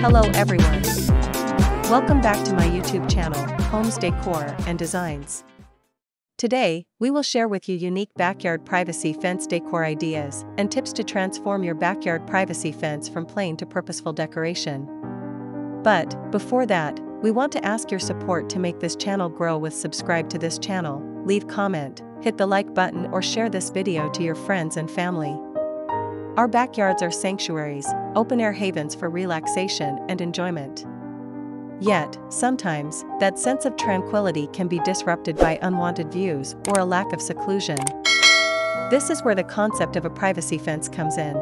Hello everyone. Welcome back to my YouTube channel, Homes Decor and Designs. Today, we will share with you unique backyard privacy fence decor ideas and tips to transform your backyard privacy fence from plain to purposeful decoration. But, before that, we want to ask your support to make this channel grow with subscribe to this channel, leave comment, hit the like button or share this video to your friends and family. Our backyards are sanctuaries, open-air havens for relaxation and enjoyment. Yet, sometimes, that sense of tranquility can be disrupted by unwanted views or a lack of seclusion. This is where the concept of a privacy fence comes in.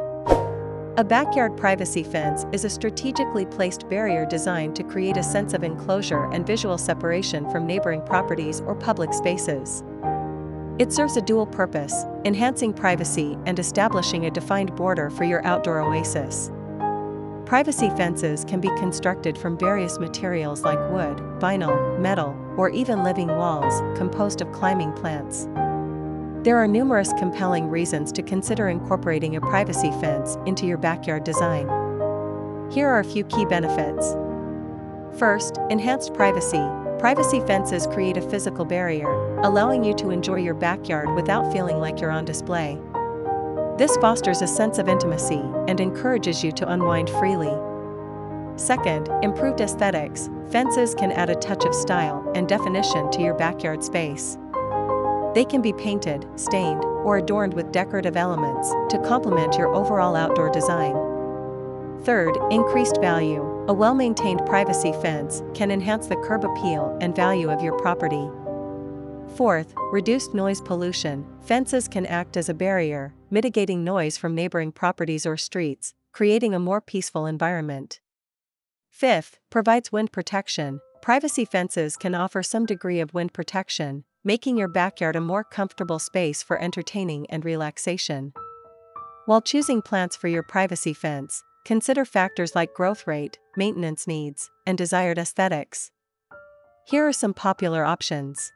A backyard privacy fence is a strategically placed barrier designed to create a sense of enclosure and visual separation from neighboring properties or public spaces. It serves a dual purpose, enhancing privacy and establishing a defined border for your outdoor oasis. Privacy fences can be constructed from various materials like wood, vinyl, metal, or even living walls composed of climbing plants. There are numerous compelling reasons to consider incorporating a privacy fence into your backyard design. Here are a few key benefits. First, enhanced privacy. Privacy fences create a physical barrier, allowing you to enjoy your backyard without feeling like you're on display. This fosters a sense of intimacy and encourages you to unwind freely. Second, improved aesthetics. Fences can add a touch of style and definition to your backyard space. They can be painted, stained, or adorned with decorative elements to complement your overall outdoor design. Third, increased value. A well-maintained privacy fence can enhance the curb appeal and value of your property. Fourth, reduced noise pollution. Fences can act as a barrier, mitigating noise from neighboring properties or streets, creating a more peaceful environment. Fifth, provides wind protection. Privacy fences can offer some degree of wind protection, making your backyard a more comfortable space for entertaining and relaxation. While choosing plants for your privacy fence, consider factors like growth rate, maintenance needs, and desired aesthetics. Here are some popular options.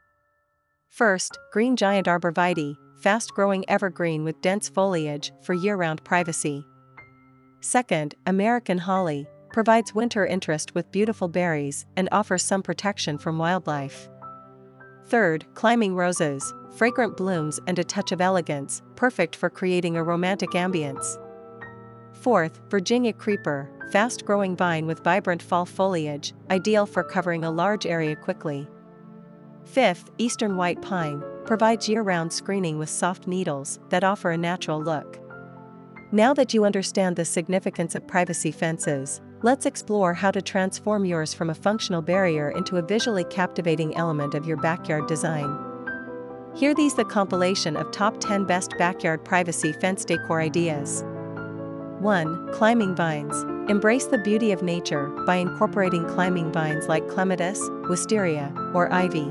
First, green giant arborvitae, fast-growing evergreen with dense foliage for year-round privacy. Second, American holly, provides winter interest with beautiful berries and offers some protection from wildlife. Third, climbing roses, fragrant blooms and a touch of elegance, perfect for creating a romantic ambience. Fourth, Virginia creeper, fast-growing vine with vibrant fall foliage, ideal for covering a large area quickly. Fifth, eastern white pine, provides year-round screening with soft needles that offer a natural look. Now that you understand the significance of privacy fences, let's explore how to transform yours from a functional barrier into a visually captivating element of your backyard design. Here these the compilation of top 10 best backyard privacy fence decor ideas. 1. Climbing vines. Embrace the beauty of nature by incorporating climbing vines like clematis, wisteria, or ivy.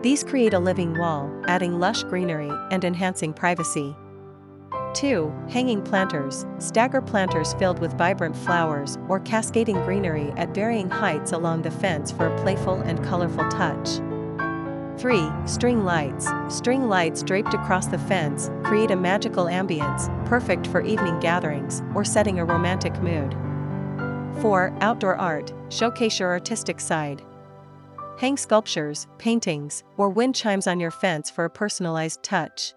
These create a living wall, adding lush greenery and enhancing privacy. 2. Hanging planters. Stagger planters filled with vibrant flowers or cascading greenery at varying heights along the fence for a playful and colorful touch. 3. String lights. String lights draped across the fence create a magical ambience, perfect for evening gatherings or setting a romantic mood. 4. Outdoor art. Showcase your artistic side. Hang sculptures, paintings, or wind chimes on your fence for a personalized touch.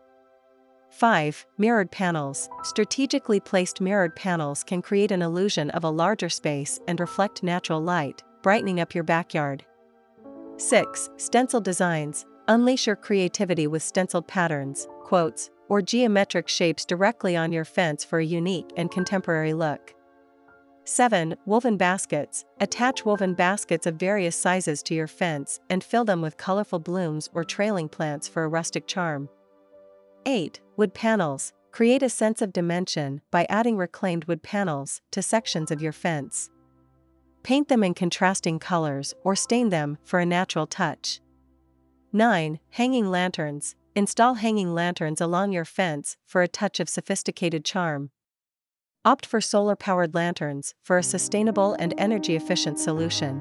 5. Mirrored panels. Strategically placed mirrored panels can create an illusion of a larger space and reflect natural light, brightening up your backyard. 6. Stencil designs. Unleash your creativity with stenciled patterns, quotes, or geometric shapes directly on your fence for a unique and contemporary look. 7. Woven baskets. Attach woven baskets of various sizes to your fence and fill them with colorful blooms or trailing plants for a rustic charm. 8. Wood panels. Create a sense of dimension by adding reclaimed wood panels to sections of your fence. Paint them in contrasting colors or stain them for a natural touch. 9. Hanging lanterns. Install hanging lanterns along your fence for a touch of sophisticated charm. Opt for solar-powered lanterns for a sustainable and energy-efficient solution.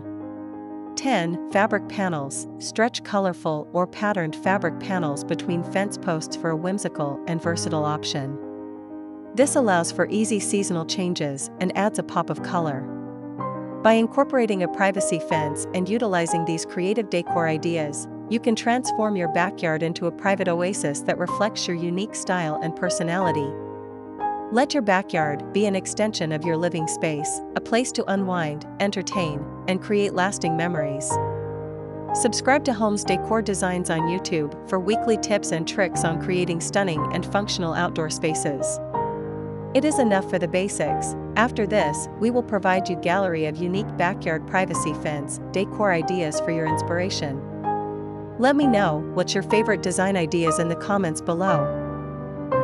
10. Fabric panels. Stretch colorful or patterned fabric panels between fence posts for a whimsical and versatile option. This allows for easy seasonal changes and adds a pop of color. By incorporating a privacy fence and utilizing these creative decor ideas, you can transform your backyard into a private oasis that reflects your unique style and personality. Let your backyard be an extension of your living space, a place to unwind, entertain, and create lasting memories. Subscribe to Homes Decor Designs on YouTube for weekly tips and tricks on creating stunning and functional outdoor spaces. It is enough for the basics. After this, we will provide you a gallery of unique backyard privacy fence decor ideas for your inspiration. Let me know what's your favorite design ideas in the comments below.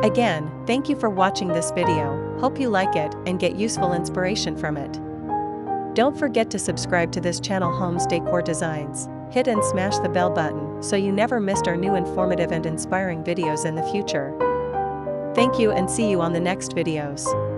Again, thank you for watching this video. Hope you like it and get useful inspiration from it. Don't forget to subscribe to this channel, Homes Decor Designs. Hit and smash the bell button so you never missed our new informative and inspiring videos in the future. Thank you and see you on the next videos.